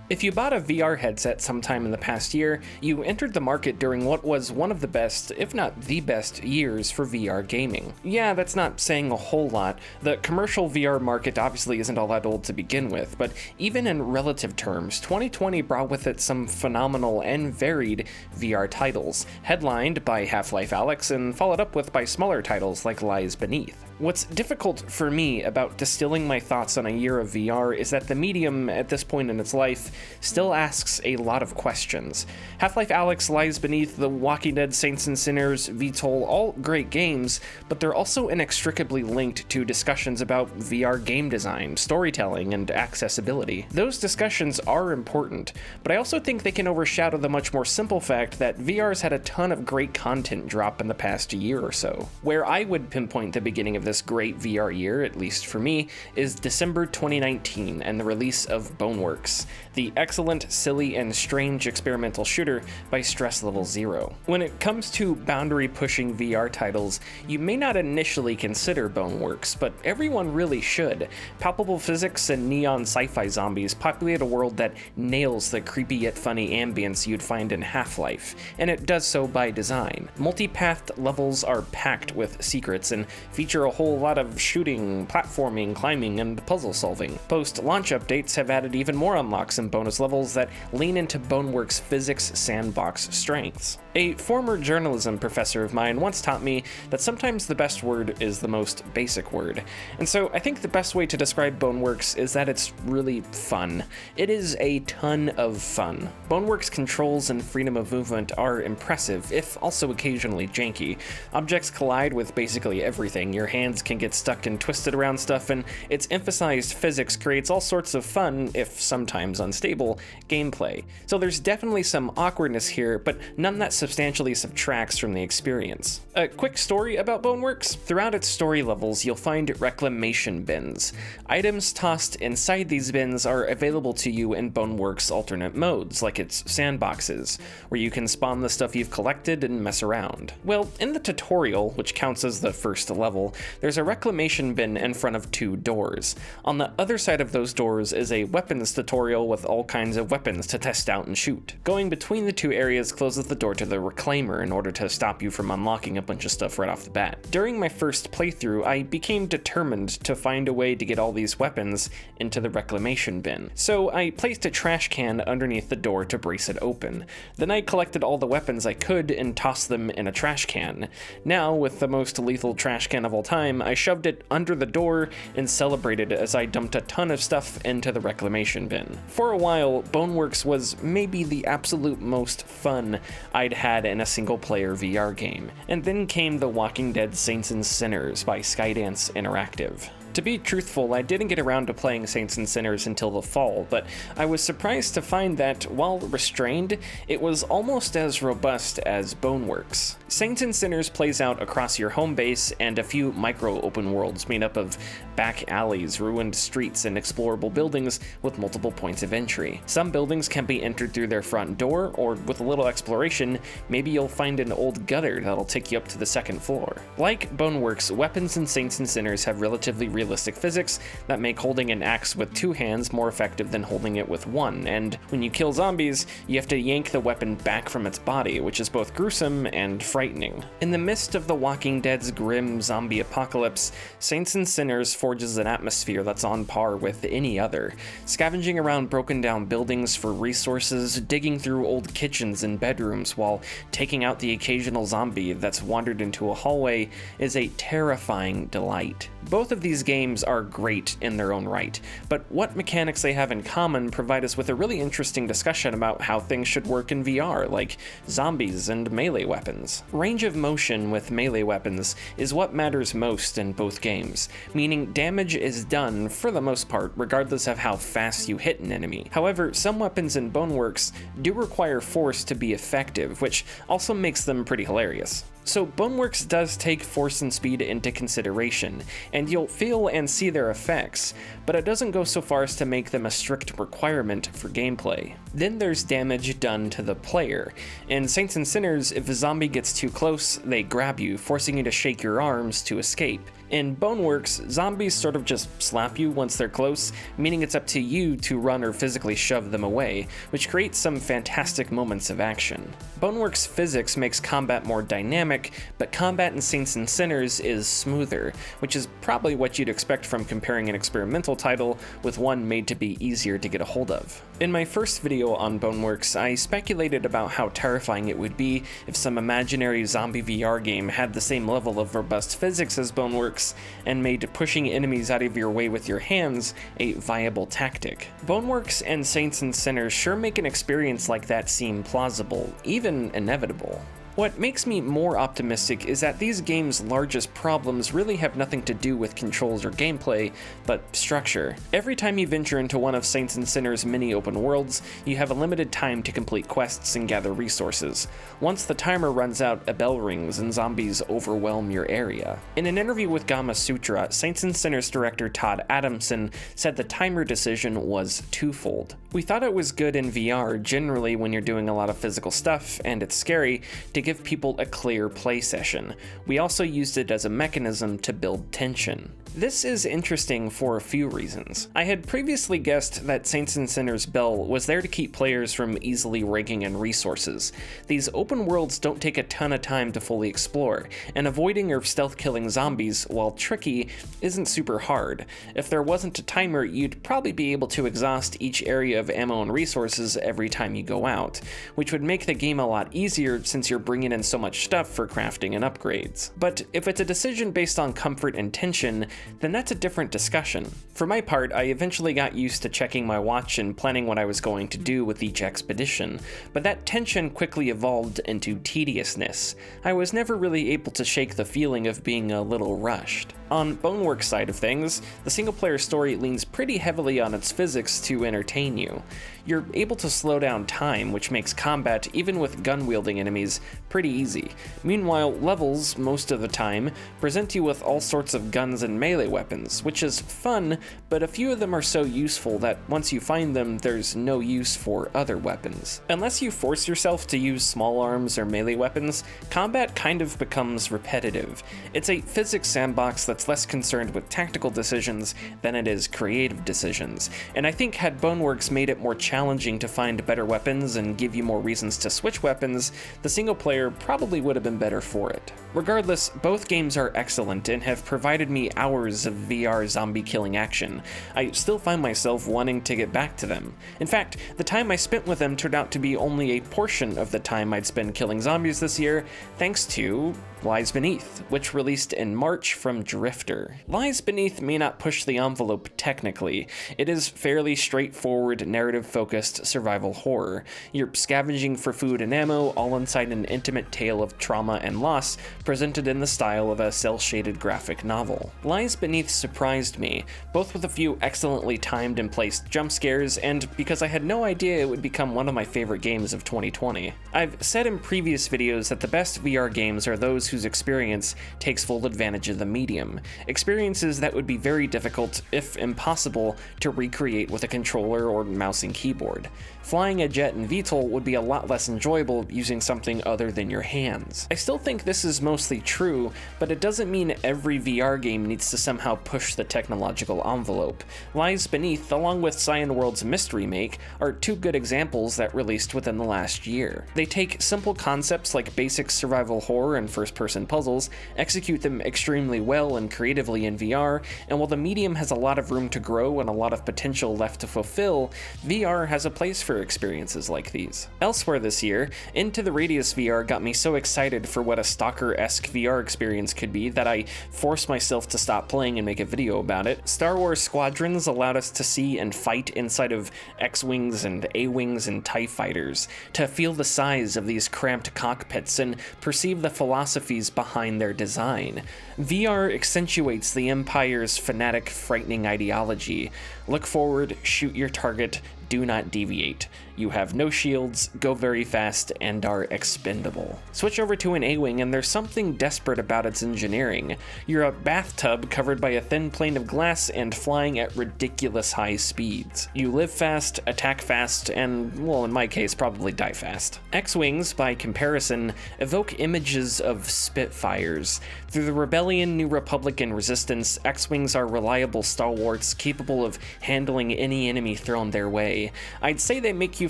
If you bought a VR headset sometime in the past year, you entered the market during what was one of the best, if not the best, years for VR gaming. Yeah, that's not saying a whole lot. The commercial VR market obviously isn't all that old to begin with, but even in relative terms, 2020 brought with it some phenomenal and varied VR titles, headlined by Half-Life Alyx and followed up with by smaller titles like Lies Beneath. What's difficult for me about distilling my thoughts on a year of VR is that the medium, at this point in its life, still asks a lot of questions. Half-Life Alyx, Lies Beneath, The Walking Dead, Saints and Sinners, VTOL, all great games, but they're also inextricably linked to discussions about VR game design, storytelling, and accessibility. Those discussions are important, but I also think they can overshadow the much more simple fact that VR's had a ton of great content drop in the past year or so. Where I would pinpoint the beginning of this great VR year, at least for me, is December 2019 and the release of Boneworks, the excellent, silly, and strange experimental shooter by Stress Level Zero. When it comes to boundary-pushing VR titles, you may not initially consider Boneworks, but everyone really should. Palpable physics and neon sci-fi zombies populate a world that nails the creepy yet funny ambience you'd find in Half-Life, and it does so by design. Multi-pathed levels are packed with secrets and feature a whole lot of shooting, platforming, climbing, and puzzle solving. Post-launch updates have added even more unlocks and bonus levels that lean into Boneworks' physics sandbox strengths. A former journalism professor of mine once taught me that sometimes the best word is the most basic word, and so I think the best way to describe Boneworks is that it's really fun. It is a ton of fun. Boneworks' controls and freedom of movement are impressive, if also occasionally janky. Objects collide with basically everything, your hands can get stuck and twisted around stuff, and its emphasized physics creates all sorts of fun, if sometimes unstable, gameplay. So there's definitely some awkwardness here, but none that substantially subtracts from the experience. A quick story about Boneworks. Throughout its story levels, you'll find reclamation bins. Items tossed inside these bins are available to you in Boneworks' alternate modes, like its sandboxes, where you can spawn the stuff you've collected and mess around. Well, in the tutorial, which counts as the first level, there's a reclamation bin in front of two doors. On the other side of those doors is a weapons tutorial with all kinds of weapons to test out and shoot. Going between the two areas closes the door to the reclaimer in order to stop you from unlocking a bunch of stuff right off the bat. During my first playthrough, I became determined to find a way to get all these weapons into the reclamation bin. So I placed a trash can underneath the door to brace it open. Then I collected all the weapons I could and tossed them in a trash can. Now, with the most lethal trash can of all time, I shoved it under the door and celebrated as I dumped a ton of stuff into the reclamation bin. For a while, Boneworks was maybe the absolute most fun I'd had in a single-player VR game. And then came The Walking Dead Saints and Sinners by Skydance Interactive. To be truthful, I didn't get around to playing Saints and Sinners until the fall, but I was surprised to find that, while restrained, it was almost as robust as Boneworks. Saints and Sinners plays out across your home base and a few micro-open worlds made up of back alleys, ruined streets, and explorable buildings with multiple points of entry. Some buildings can be entered through their front door, or with a little exploration, maybe you'll find an old gutter that'll take you up to the second floor. Like Boneworks, weapons in Saints and Sinners have relatively realistic physics that make holding an axe with two hands more effective than holding it with one, and when you kill zombies, you have to yank the weapon back from its body, which is both gruesome and frightening. In the midst of The Walking Dead's grim zombie apocalypse, Saints and Sinners forges an atmosphere that's on par with any other. Scavenging around broken down buildings for resources, digging through old kitchens and bedrooms while taking out the occasional zombie that's wandered into a hallway is a terrifying delight. Both of these games are great in their own right, but what mechanics they have in common provide us with a really interesting discussion about how things should work in VR, like zombies and melee weapons. Range of motion with melee weapons is what matters most in both games, meaning damage is done, for the most part, regardless of how fast you hit an enemy. However, some weapons in Boneworks do require force to be effective, which also makes them pretty hilarious. So Boneworks does take force and speed into consideration, and you'll feel and see their effects, but it doesn't go so far as to make them a strict requirement for gameplay. Then there's damage done to the player. In Saints and Sinners, if a zombie gets too close, they grab you, forcing you to shake your arms to escape. In Boneworks, zombies sort of just slap you once they're close, meaning it's up to you to run or physically shove them away, which creates some fantastic moments of action. Boneworks' physics makes combat more dynamic, but combat in Saints and Sinners is smoother, which is probably what you'd expect from comparing an experimental title with one made to be easier to get a hold of. In my first video on Boneworks, I speculated about how terrifying it would be if some imaginary zombie VR game had the same level of robust physics as Boneworks and made pushing enemies out of your way with your hands a viable tactic. Boneworks and Saints and Sinners sure make an experience like that seem plausible, even inevitable. What makes me more optimistic is that these games' largest problems really have nothing to do with controls or gameplay, but structure. Every time you venture into one of Saints and Sinners' mini open worlds, you have a limited time to complete quests and gather resources. Once the timer runs out, a bell rings and zombies overwhelm your area. In an interview with Gamasutra, Saints and Sinners director Todd Adamson said the timer decision was twofold. We thought it was good in VR, generally when you're doing a lot of physical stuff and it's scary, to give people a clear play session. We also used it as a mechanism to build tension. This is interesting for a few reasons. I had previously guessed that Saints and Sinners Bell was there to keep players from easily raking in resources. These open worlds don't take a ton of time to fully explore, and avoiding or stealth killing zombies, while tricky, isn't super hard. If there wasn't a timer, you'd probably be able to exhaust each area of ammo and resources every time you go out, which would make the game a lot easier since you're bringing in so much stuff for crafting and upgrades. But if it's a decision based on comfort and tension, then that's a different discussion. For my part, I eventually got used to checking my watch and planning what I was going to do with each expedition, but that tension quickly evolved into tediousness. I was never really able to shake the feeling of being a little rushed. On Boneworks' side of things, the single-player story leans pretty heavily on its physics to entertain you. You're able to slow down time, which makes combat, even with gun-wielding enemies, pretty easy. Meanwhile, levels, most of the time, present you with all sorts of guns and melee weapons, which is fun, but a few of them are so useful that once you find them, there's no use for other weapons. Unless you force yourself to use small arms or melee weapons, combat kind of becomes repetitive. It's a physics sandbox that's less concerned with tactical decisions than it is creative decisions, and I think had Boneworks made it more challenging to find better weapons and give you more reasons to switch weapons, the single player probably would have been better for it. Regardless, both games are excellent and have provided me hours of VR zombie killing action. I still find myself wanting to get back to them. In fact, the time I spent with them turned out to be only a portion of the time I'd spend killing zombies this year, thanks to Lies Beneath, which released in March from Drifter. Lies Beneath may not push the envelope technically. It is fairly straightforward, narrative-focused survival horror. You're scavenging for food and ammo, all inside an intimate tale of trauma and loss, presented in the style of a cel-shaded graphic novel. Lies Beneath surprised me, both with a few excellently timed and placed jump scares, and because I had no idea it would become one of my favorite games of 2020. I've said in previous videos that the best VR games are those whose experience takes full advantage of the medium, experiences that would be very difficult, if impossible, to recreate with a controller or mouse and keyboard. Flying a jet in VTOL would be a lot less enjoyable using something other than your hands. I still think this is mostly true, but it doesn't mean every VR game needs to somehow push the technological envelope. Lies Beneath, along with Cyan World's Mystery Make, are two good examples that released within the last year. They take simple concepts like basic survival horror and first-person puzzles, execute them extremely well and creatively in VR, and while the medium has a lot of room to grow and a lot of potential left to fulfill, VR has a place for experiences like these. Elsewhere this year, Into the Radius VR got me so excited for what a Stalker-esque VR experience could be that I forced myself to stop playing and make a video about it. Star Wars Squadrons allowed us to see and fight inside of X-Wings and A-Wings and TIE fighters, to feel the size of these cramped cockpits and perceive the philosophies behind their design. VR accentuates the Empire's fanatic, frightening ideology. Look forward, shoot your target, do not deviate. You have no shields, go very fast, and are expendable. Switch over to an A-Wing and there's something desperate about its engineering. You're a bathtub covered by a thin plane of glass and flying at ridiculous high speeds. You live fast, attack fast, and, well, in my case, probably die fast. X-Wings, by comparison, evoke images of Spitfires. Through the Rebellion, New Republic, and Resistance, X-Wings are reliable stalwarts capable of handling any enemy thrown their way. I'd say they make you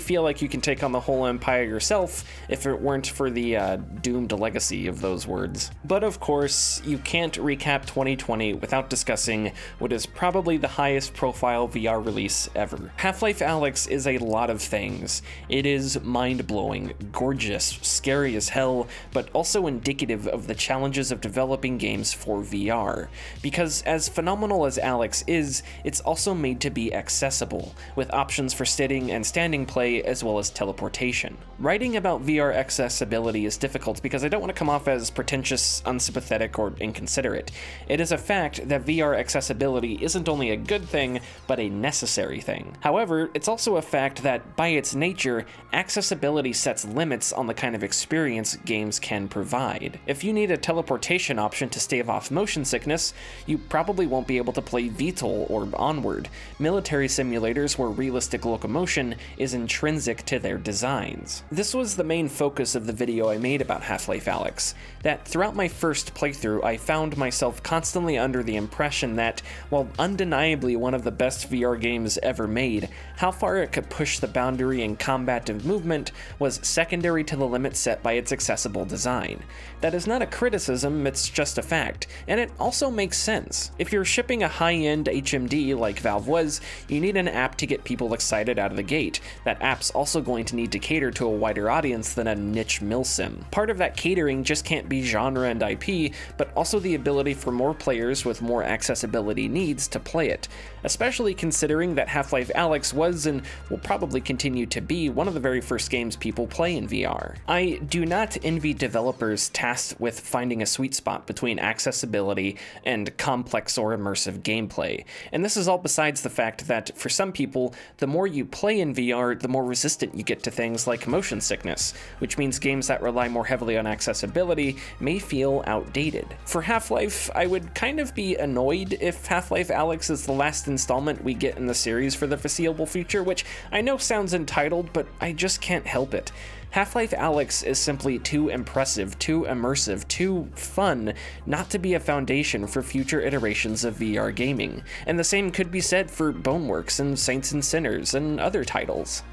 feel like you can take on the whole Empire yourself if it weren't for the doomed legacy of those words. But of course, you can't recap 2020 without discussing what is probably the highest profile VR release ever. Half-Life Alyx is a lot of things. It is mind-blowing, gorgeous, scary as hell, but also indicative of the challenges of developing games for VR. Because as phenomenal as Alyx is, it's also made to be accessible, with options for sitting and standing play as well as teleportation. Writing about VR accessibility is difficult because I don't want to come off as pretentious, unsympathetic, or inconsiderate. It is a fact that VR accessibility isn't only a good thing, but a necessary thing. However, it's also a fact that, by its nature, accessibility sets limits on the kind of experience games can provide. If you need a teleportation option to stave off motion sickness, you probably won't be able to play VTOL or Onward, military simulators where realistic locomotion is intrinsic to their designs. This was the main focus of the video I made about Half-Life Alyx, that throughout my first playthrough I found myself constantly under the impression that, while undeniably one of the best VR games ever made, how far it could push the boundary in combative movement was secondary to the limit set by its accessible design. That is not a criticism, it's just a fact, and it also makes sense. If you're shipping a high-end HMD like Valve was, you need an app to get people excited out of the gate. That app's also going to need to cater to a wider audience than a niche milsim. Part of that catering just can't be genre and IP, but also the ability for more players with more accessibility needs to play it, especially considering that Half-Life Alyx was and will probably continue to be one of the very first games people play in VR. I do not envy developers tasked with finding a sweet spot between accessibility and complex or immersive gameplay, and this is all besides the fact that, for some people, the more you play in VR, the more resistant you get to things like motion sickness, which means games that rely more heavily on accessibility may feel outdated. For Half-Life, I would kind of be annoyed if Half-Life Alyx is the last installment we get in the series for the foreseeable future, which I know sounds entitled, but I just can't help it. Half-Life Alyx is simply too impressive, too immersive, too fun not to be a foundation for future iterations of VR gaming, and the same could be said for Boneworks and Saints and Sinners and other titles.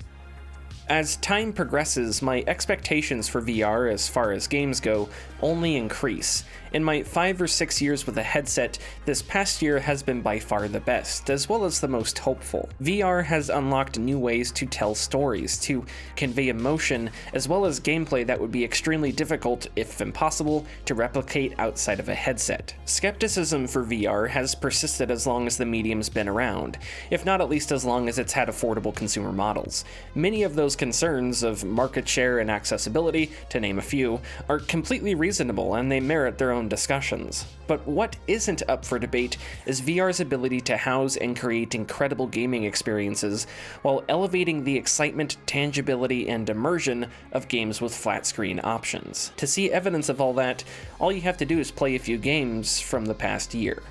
As time progresses, my expectations for VR as far as games go only increase. In my 5 or 6 years with a headset, this past year has been by far the best, as well as the most hopeful. VR has unlocked new ways to tell stories, to convey emotion, as well as gameplay that would be extremely difficult, if impossible, to replicate outside of a headset. Skepticism for VR has persisted as long as the medium's been around, if not at least as long as it's had affordable consumer models. Many of those concerns of market share and accessibility, to name a few, are completely reasonable and they merit their own discussions. But what isn't up for debate is VR's ability to house and create incredible gaming experiences while elevating the excitement, tangibility, and immersion of games with flat screen options. To see evidence of all that, all you have to do is play a few games from the past year.